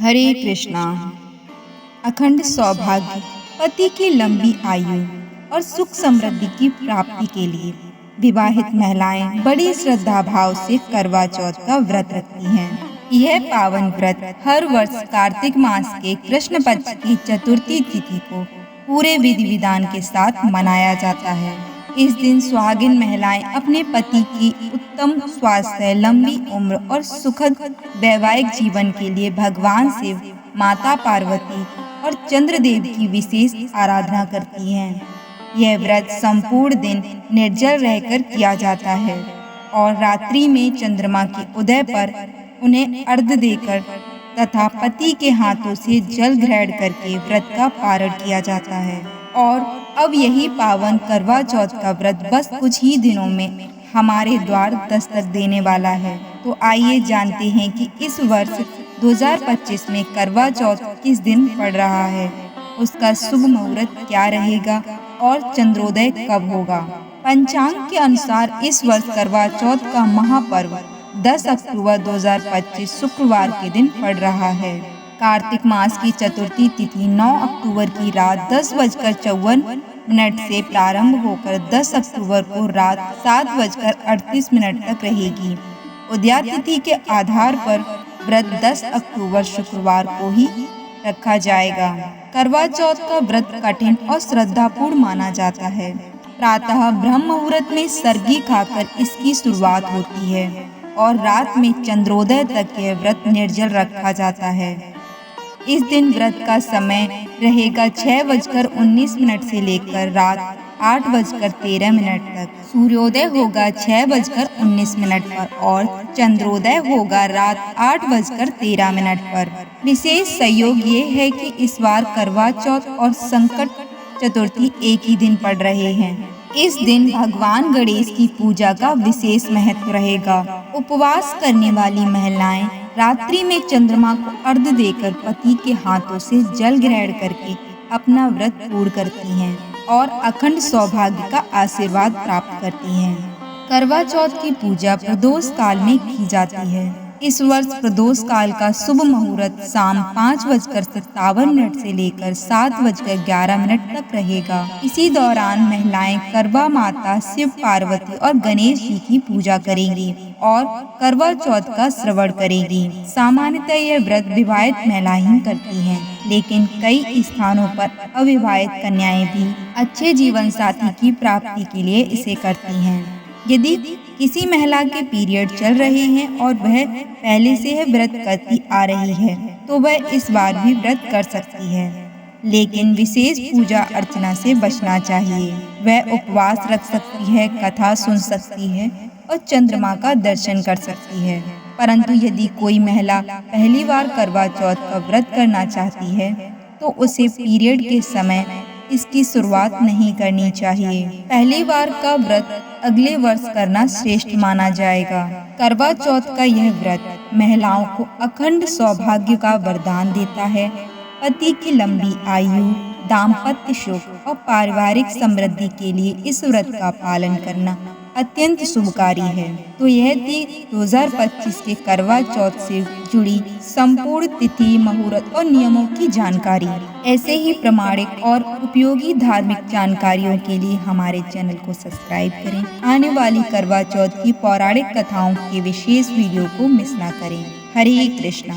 हरे कृष्णा। अखंड सौभाग्य, पति की लंबी आयु और सुख समृद्धि की प्राप्ति के लिए विवाहित महिलाएं बड़ी श्रद्धा भाव से करवा चौथ का व्रत रखती हैं। यह पावन व्रत हर वर्ष कार्तिक मास के कृष्ण पक्ष की चतुर्थी तिथि को पूरे विधि विधान के साथ मनाया जाता है। इस दिन सुहागिन महिलाएं अपने पति की उत्तम स्वास्थ्य, लंबी उम्र और सुखद वैवाहिक जीवन के लिए भगवान शिव, माता पार्वती और चंद्रदेव की विशेष आराधना करती हैं। यह व्रत संपूर्ण दिन निर्जल रहकर किया जाता है और रात्रि में चंद्रमा के उदय पर उन्हें अर्घ्य देकर तथा पति के हाथों से जल ग्रहण करके व्रत का पारण किया जाता है। और अब यही पावन करवा चौथ का व्रत बस कुछ ही दिनों में हमारे द्वार दस्तक देने वाला है। तो आइए जानते हैं कि इस वर्ष 2025 में करवा चौथ किस दिन पड़ रहा है, उसका शुभ मुहूर्त क्या रहेगा और चंद्रोदय कब होगा। पंचांग के अनुसार इस वर्ष करवा चौथ का महापर्व 10 अक्टूबर 2025 शुक्रवार के दिन पड़ रहा है। कार्तिक मास की चतुर्थी तिथि 9 अक्टूबर की रात 10:54 से प्रारंभ होकर 10 अक्टूबर को रात 7:38 तक रहेगी। उदया तिथि के आधार पर व्रत 10 अक्टूबर शुक्रवार को ही रखा जाएगा। करवा चौथ का व्रत कठिन और श्रद्धापूर्ण माना जाता है। प्रातः ब्रह्म मुहूर्त में सरगी खाकर इसकी शुरुआत होती है और रात में चंद्रोदय तक यह व्रत निर्जल रखा जाता है। इस दिन व्रत का समय रहेगा 6:19 से लेकर रात 8:13 तक। सूर्योदय होगा 6:19 पर और चंद्रोदय होगा रात 8:13 पर। विशेष संयोग ये है कि इस बार करवा चौथ और संकट चतुर्थी एक ही दिन पड़ रहे हैं। इस दिन भगवान गणेश की पूजा का विशेष महत्व रहेगा। उपवास करने वाली महिलाएं रात्रि में चंद्रमा को अर्घ्य देकर पति के हाथों से जल ग्रहण करके अपना व्रत पूर्ण करती हैं और अखंड सौभाग्य का आशीर्वाद प्राप्त करती हैं। करवा चौथ की पूजा प्रदोष काल में की जाती है। इस वर्ष प्रदोष काल का शुभ मुहूर्त शाम 5:57 से लेकर 7:11 तक रहेगा। इसी दौरान महिलाएं करवा माता, शिव पार्वती और गणेश जी की पूजा करेंगी और करवा चौथ का श्रवण करेंगी। सामान्यतः यह व्रत विवाहित महिलाएं ही करती हैं, लेकिन कई स्थानों पर अविवाहित कन्याएं भी अच्छे जीवन साथी की प्राप्ति के लिए इसे करती हैं। यदि किसी महिला के पीरियड चल रहे हैं और वह पहले से यह व्रत करती आ रही है तो वह इस बार भी व्रत कर सकती है, लेकिन विशेष पूजा अर्चना से बचना चाहिए। वह उपवास रख सकती है, कथा सुन सकती है और चंद्रमा का दर्शन कर सकती है। परंतु यदि कोई महिला पहली बार करवा चौथ का व्रत करना चाहती है तो उसे पीरियड के समय इसकी शुरुआत नहीं करनी चाहिए। पहली बार का व्रत अगले वर्ष करना श्रेष्ठ माना जाएगा। करवा चौथ का यह व्रत महिलाओं को अखंड सौभाग्य का वरदान देता है। पति की लंबी आयु, दाम्पत्य सुख और पारिवारिक समृद्धि के लिए इस व्रत का पालन करना अत्यंत शुभकारी है। तो यह थी 2025 के करवा चौथ से जुड़ी संपूर्ण तिथि, मुहूर्त और नियमों की जानकारी। ऐसे ही प्रामाणिक और उपयोगी धार्मिक जानकारियों के लिए हमारे चैनल को सब्सक्राइब करें। आने वाली करवा चौथ की पौराणिक कथाओं के विशेष वीडियो को मिस ना करें। हरे कृष्णा।